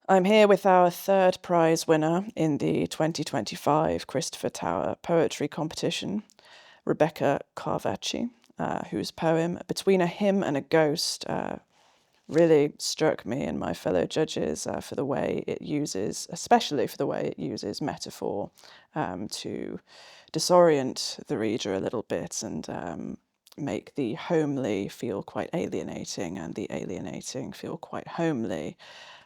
I'm here with our third prize winner in the 2025 Christopher Tower Poetry Competition, Rebeca Carvatchi, whose poem Between a Hymn and a Ghost really struck me and my fellow judges for the way it uses, especially for the way it uses metaphor to disorient the reader a little bit and make the homely feel quite alienating and the alienating feel quite homely.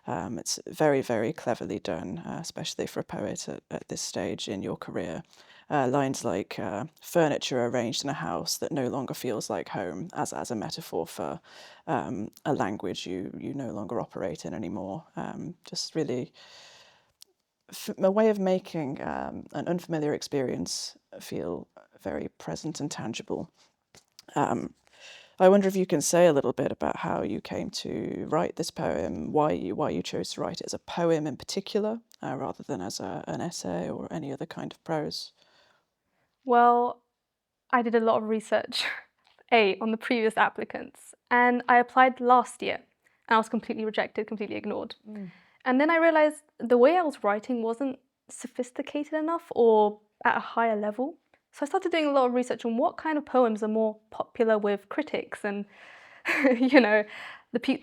It's very, very cleverly done, especially for a poet at this stage in your career. Lines like furniture arranged in a house that no longer feels like home, as a metaphor for a language you no longer operate in anymore. Just really a way of making an unfamiliar experience feel very present and tangible. I wonder if you can say a little bit about how you came to write this poem, why you chose to write it as a poem in particular, rather than as an essay or any other kind of prose. Well, I did a lot of research, on the previous applicants, and I applied last year, and I was completely rejected, completely ignored. And then I realized the way I was writing wasn't sophisticated enough or at a higher level. So I started doing a lot of research on what kind of poems are more popular with critics and, the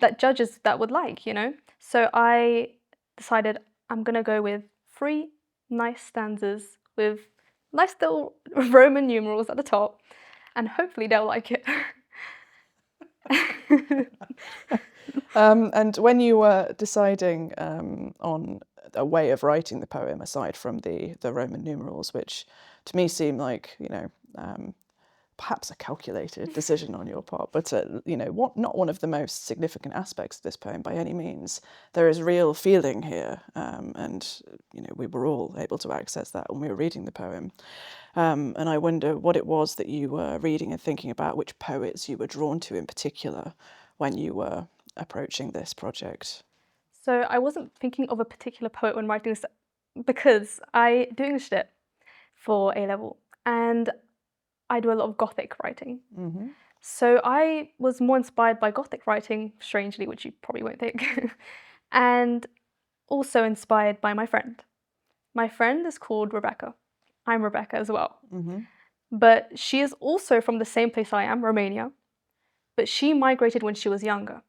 that judges that would like. So I decided I'm gonna go with 3 nice stanzas with nice little Roman numerals at the top, and hopefully they'll like it. And when you were deciding on a way of writing the poem, aside from the Roman numerals, which to me seem like perhaps a calculated decision on your part, but not one of the most significant aspects of this poem by any means. There is real feeling here, and we were all able to access that when we were reading the poem. And I wonder what it was that you were reading and thinking about, which poets you were drawn to in particular when you were approaching this project. So I wasn't thinking of a particular poet when writing this because I do English Lit for A level and I do a lot of Gothic writing. So I was more inspired by Gothic writing, strangely, which you probably won't think, and also inspired by my friend. My friend is called Rebecca. I'm Rebecca as well. But she is also from the same place I am, Romania, but she migrated when she was younger.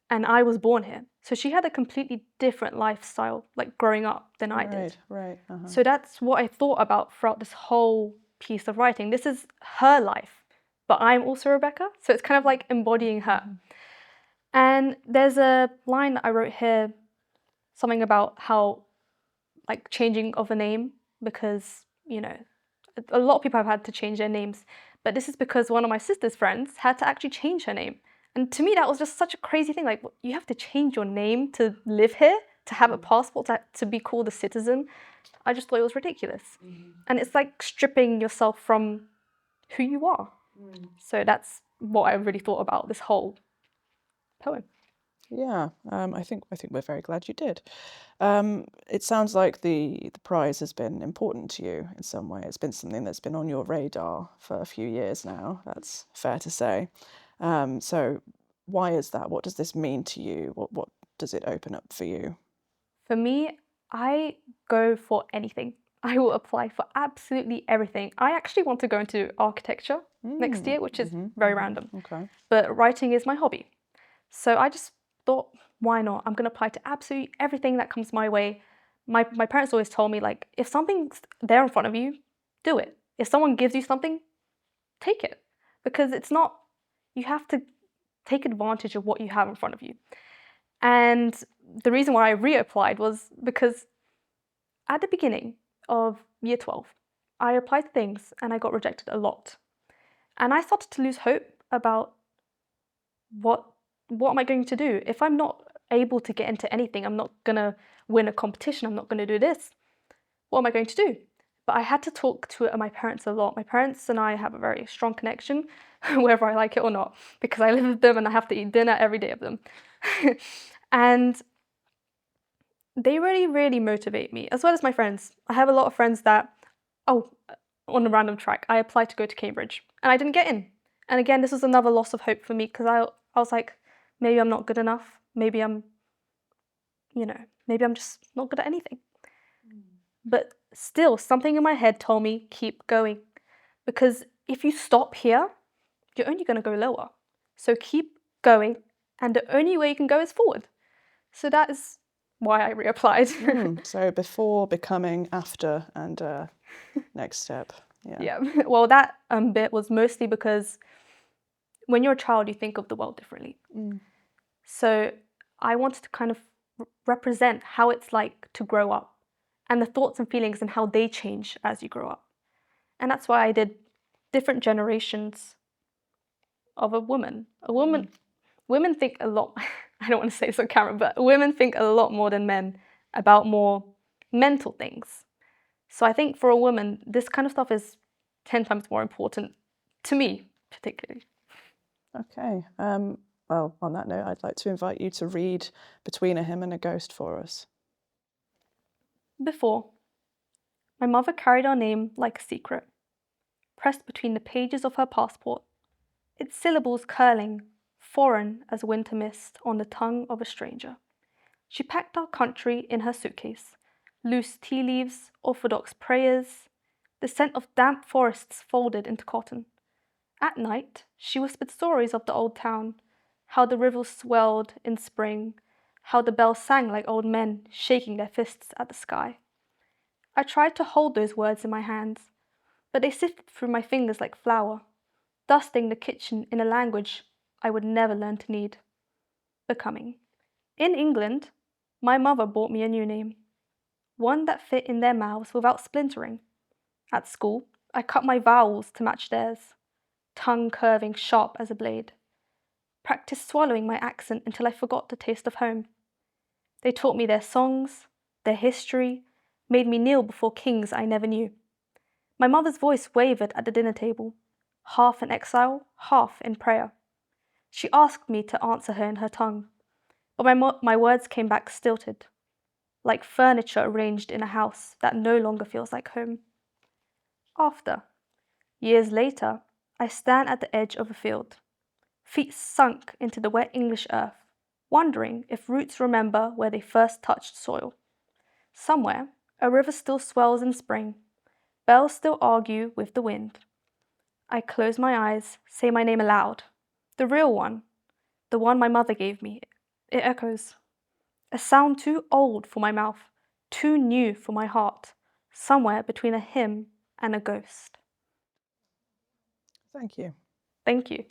And I was born here. So she had a completely different lifestyle, like growing up, than I did. Right. So that's what I thought about throughout this whole piece of writing. This is her life, but I'm also Rebecca. So it's kind of like embodying her. And there's a line that I wrote here, something about how, like, changing of a name, because, a lot of people have had to change their names. But this is because one of my sister's friends had to actually change her name. And to me, that was just such a crazy thing. Like, you have to change your name to live here, to have a passport, to be called a citizen. I just thought it was ridiculous. And it's like stripping yourself from who you are. So that's what I really thought about this whole poem. Yeah, I think we're very glad you did. It sounds like the prize has been important to you in some way. It's been something that's been on your radar for a few years now. That's fair to say. So why is that? What does this mean to you? What does it open up for you? For me, I go for anything. I will apply for absolutely everything. I actually want to go into architecture next year, which is very random. Okay. But writing is my hobby. So I just thought, why not? I'm going to apply to absolutely everything that comes my way. My parents always told me, like, if something's there in front of you, do it. If someone gives you something, take it. Because it's not, you have to take advantage of what you have in front of you. And the reason why I reapplied was because at the beginning of year 12, I applied to things and I got rejected a lot. And I started to lose hope about what am I going to do? If I'm not able to get into anything, I'm not going to win a competition, I'm not going to do this, what am I going to do? But I had to talk to my parents a lot. My parents and I have a very strong connection, whether I like it or not, because I live with them and I have to eat dinner every day of them. And they really, really motivate me, as well as my friends. I have a lot of friends that, on a random track, I applied to go to Cambridge and I didn't get in. And again, this was another loss of hope for me because I was like, maybe I'm not good enough. Maybe I'm maybe I'm just not good at anything. But still, something in my head told me, keep going. Because if you stop here, you're only going to go lower. So keep going, and the only way you can go is forward. So that is why I reapplied. So before, becoming, after, and next step. Yeah. Well, that bit was mostly because when you're a child, you think of the world differently. So I wanted to kind of represent how it's like to grow up and the thoughts and feelings and how they change as you grow up. And that's why I did different generations of a woman. Women think a lot, I don't want to say this on camera, but women think a lot more than men about more mental things. So I think for a woman, this kind of stuff is 10 times more important to me, particularly. Okay. Well, on that note, I'd like to invite you to read Between a Hymn and a Ghost for us. Before, my mother carried our name like a secret, pressed between the pages of her passport, its syllables curling, foreign as winter mist on the tongue of a stranger. She packed our country in her suitcase, loose tea leaves, orthodox prayers, the scent of damp forests folded into cotton. At night, she whispered stories of the old town, how the rivers swelled in spring, how the bells sang like old men, shaking their fists at the sky. I tried to hold those words in my hands, but they sifted through my fingers like flour, dusting the kitchen in a language I would never learn to need. Becoming. In England, my mother bought me a new name, one that fit in their mouths without splintering. At school, I cut my vowels to match theirs, tongue curving sharp as a blade. Practiced swallowing my accent until I forgot the taste of home. They taught me their songs, their history, made me kneel before kings I never knew. My mother's voice wavered at the dinner table, half in exile, half in prayer. She asked me to answer her in her tongue, but my words came back stilted, like furniture arranged in a house that no longer feels like home. After, years later, I stand at the edge of a field, feet sunk into the wet English earth, wondering if roots remember where they first touched soil. Somewhere, a river still swells in spring, bells still argue with the wind. I close my eyes, say my name aloud, the real one, the one my mother gave me. It echoes. A sound too old for my mouth, too new for my heart, somewhere between a hymn and a ghost. Thank you. Thank you.